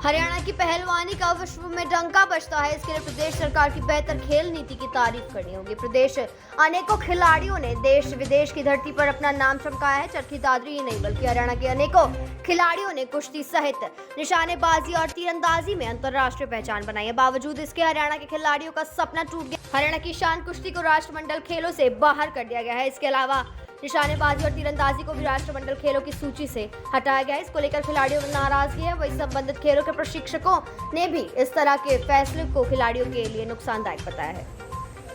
हरियाणा की पहलवानी का विश्व में डंका बजता है। इसके लिए प्रदेश सरकार की बेहतर खेल नीति की तारीफ करनी होगी। प्रदेश अनेकों खिलाड़ियों ने देश विदेश की धरती पर अपना नाम चमकाया है। चरखी दादरी ही नहीं बल्कि हरियाणा के अनेकों खिलाड़ियों ने कुश्ती सहित निशानेबाजी और तीरंदाजी में अंतर्राष्ट्रीय पहचान बनाई है। बावजूद इसके हरियाणा के खिलाड़ियों का सपना टूट गया। हरियाणा की शान कुश्ती को राष्ट्रमंडल खेलों से बाहर कर दिया गया है। इसके अलावा निशानेबाजी और तीरंदाजी को भी राष्ट्रमंडल खेलों की सूची से हटाया गया है। इसको लेकर खिलाड़ियों में नाराजगी है। वहीं संबंधित खेलों के प्रशिक्षकों ने भी इस तरह के फैसले को खिलाड़ियों के लिए नुकसानदायक बताया है।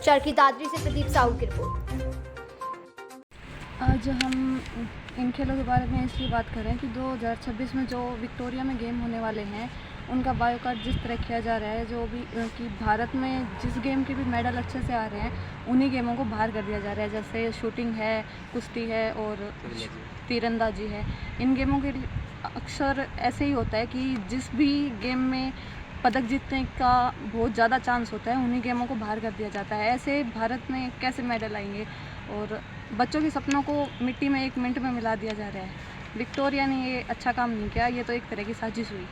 चरखी दादरी से प्रदीप साहू की रिपोर्ट। आज हम इन खेलों के बारे में इसलिए बात कर रहे हैं कि 2026 में जो विक्टोरिया में गेम होने वाले हैं उनका बायोकाट जिस तरह किया जा रहा है, जो भी कि भारत में जिस गेम के भी मेडल अच्छे से आ रहे हैं उन्हीं गेमों को बाहर कर दिया जा रहा है। जैसे शूटिंग है, कुश्ती है और तीरंदाजी है। इन गेमों के अक्सर ऐसे ही होता है कि जिस भी गेम में पदक जीतने का बहुत ज़्यादा चांस होता है उन्हीं गेमों को बाहर कर दिया जाता है। ऐसे भारत में कैसे मेडल आएंगे और बच्चों के सपनों को मिट्टी में 1 मिनट में मिला दिया जा रहा है। विक्टोरिया ने ये अच्छा काम नहीं किया, ये तो एक तरह की साजिश हुई।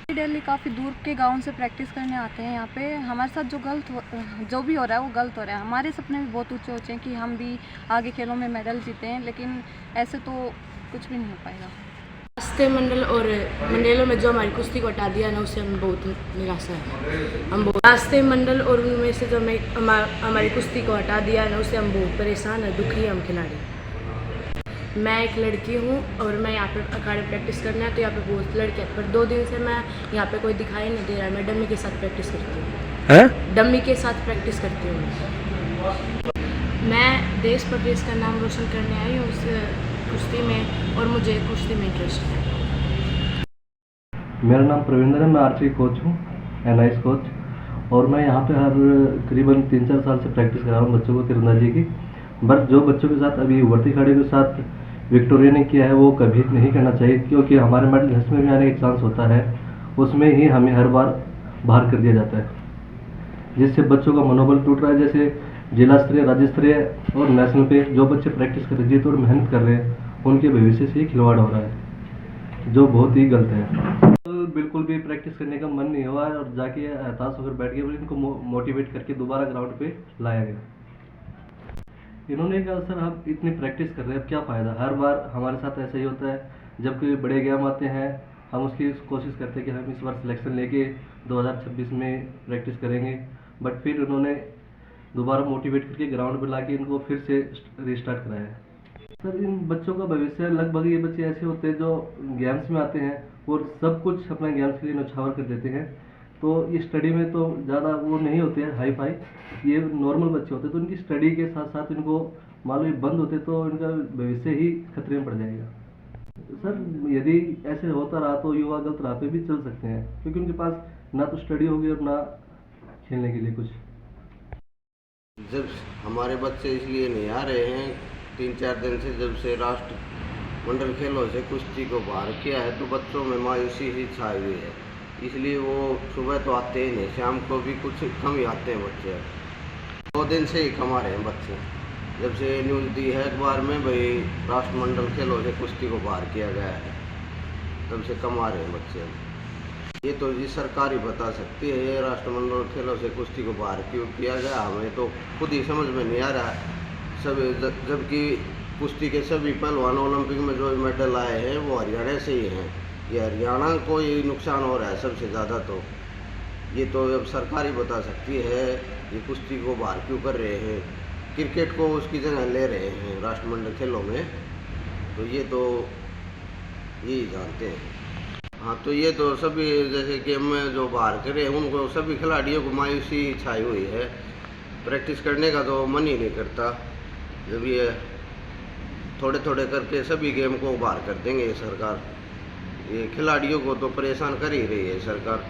दिल्ली काफ़ी दूर के गांव से प्रैक्टिस करने आते हैं यहाँ पे। हमारे साथ जो भी हो रहा है वो गलत हो रहा है। हमारे सपने भी बहुत ऊँचे ऊँचे हैं कि हम भी आगे खेलों में मेडल जीते हैं, लेकिन ऐसे तो कुछ भी नहीं हो पाएगा। राष्ट्रीय मंडल और मंडलों में जो हमारी कुश्ती को हटा दिया ना, उससे हम बहुत निराशा है। हम बहुत राष्ट्रीय मंडल और उनमें से जो हमारी कुश्ती को हटा दिया ना, उससे हम बहुत परेशान है, दुखी है हम खिलाड़ी। मैं एक लड़की हूँ और मैं यहाँ पे अखाड़े प्रैक्टिस करना है, तो यहाँ पे बहुत लड़के हैं, पर 2 दिन से मैं यहाँ पे कोई दिखाई नहीं दे रहा है। मैं डम्मी के साथ प्रैक्टिस करती हूँ। डम्मी के साथ प्रैक्टिस करती हूँ। मैं देश प्रदेश का नाम रोशन करने आई हूँ उस कुश्ती में, और मुझे कुश्ती में इंटरेस्ट है। मेरा नाम प्रविंदर है, मैं आर्चरी कोच हूँ, NIS कोच। और मैं यहाँ पे हर करीबन 3-4 साल से प्रैक्टिस कर रहा हूँ बच्चों को तीरंदाजी की। बट जो बच्चों के साथ अभी उभरती खिलाड़ियों के साथ विक्टोरिया ने किया है वो कभी नहीं करना चाहिए, क्योंकि हमारे मेडल जिसमें भी आने का चांस होता है उसमें ही हमें हर बार बाहर कर दिया जाता है, जिससे बच्चों का मनोबल टूट रहा है। जैसे जिला स्तरीय, राज्य स्तरीय और नेशनल पे जो बच्चे प्रैक्टिस कर रहे हैं और मेहनत कर रहे हैं उनके भविष्य से ही खिलवाड़ हो रहा है, जो बहुत ही गलत है। बिल्कुल भी प्रैक्टिस करने का मन नहीं हुआ और जाके हताश होकर बैठ गए। इनको मोटिवेट करके दोबारा ग्राउंड पे लाया गया। इन्होंने कहा सर आप इतनी प्रैक्टिस कर रहे हैं, अब क्या फ़ायदा। हर बार हमारे साथ ऐसा ही होता है, जब कोई बड़े गेम आते हैं हम उसकी कोशिश करते हैं कि हम इस बार सिलेक्शन लेके 2026 में प्रैक्टिस करेंगे। बट फिर उन्होंने दोबारा मोटिवेट करके ग्राउंड पर ला के इनको फिर से रिस्टार्ट कराया है। सर इन बच्चों का भविष्य, लगभग ये बच्चे ऐसे होते हैं जो गेम्स में आते हैं और सब कुछ अपना गेम्स के लिए न्यौछावर कर देते हैं, तो ये स्टडी में तो ज़्यादा वो नहीं होते हैं हाई फाई, ये नॉर्मल बच्चे होते हैं। तो इनकी स्टडी के साथ साथ इनको मान लो बंद होते तो इनका भविष्य ही खतरे में पड़ जाएगा। सर यदि ऐसे होता रहा तो युवा गलत राह पे भी चल सकते हैं, क्योंकि उनके पास ना तो स्टडी होगी और ना खेलने के लिए कुछ। जब हमारे बच्चे इसलिए नहीं आ रहे हैं 3-4 दिन से, जब से राष्ट्रमंडल खेलों से कुश्ती को बाहर किया है, तो बच्चों में मायूसी ही छाई हुई है। इसलिए वो सुबह तो आते ही नहीं, शाम को भी कुछ कम ही आते हैं बच्चे। 2 दिन से ही कम आ रहे हैं बच्चे। जब से न्यूज़ दी है अखबार में भाई राष्ट्रमंडल खेलों से कुश्ती को बाहर किया गया है, तब से कम आ रहे हैं बच्चे। ये तो जी सरकार ही बता सकती है, ये राष्ट्रमंडल खेलों से कुश्ती को बाहर क्यों किया गया, हमें तो खुद ही समझ में नहीं आ रहा है। जबकि कुश्ती के सभी पहलवान ओलंपिक में जो मेडल आए हैं वो हरियाणा से ही हैं। ये हरियाणा को ही नुकसान हो रहा है सबसे ज़्यादा। तो ये तो अब सरकार ही बता सकती है ये कुश्ती को बाहर क्यों कर रहे हैं, क्रिकेट को उसकी जगह ले रहे हैं राष्ट्रमंडल खेलों में, तो ये तो यही जानते हैं। हाँ, तो ये तो सभी जैसे गेम में जो बाहर करे उनको सभी खिलाड़ियों को मायूसी छाई हुई है। प्रैक्टिस करने का तो मन ही नहीं करता। जब ये थोड़े थोड़े करके सभी गेम को बाहर कर देंगे ये सरकार, ये खिलाड़ियों को तो परेशान कर ही रही है सरकार।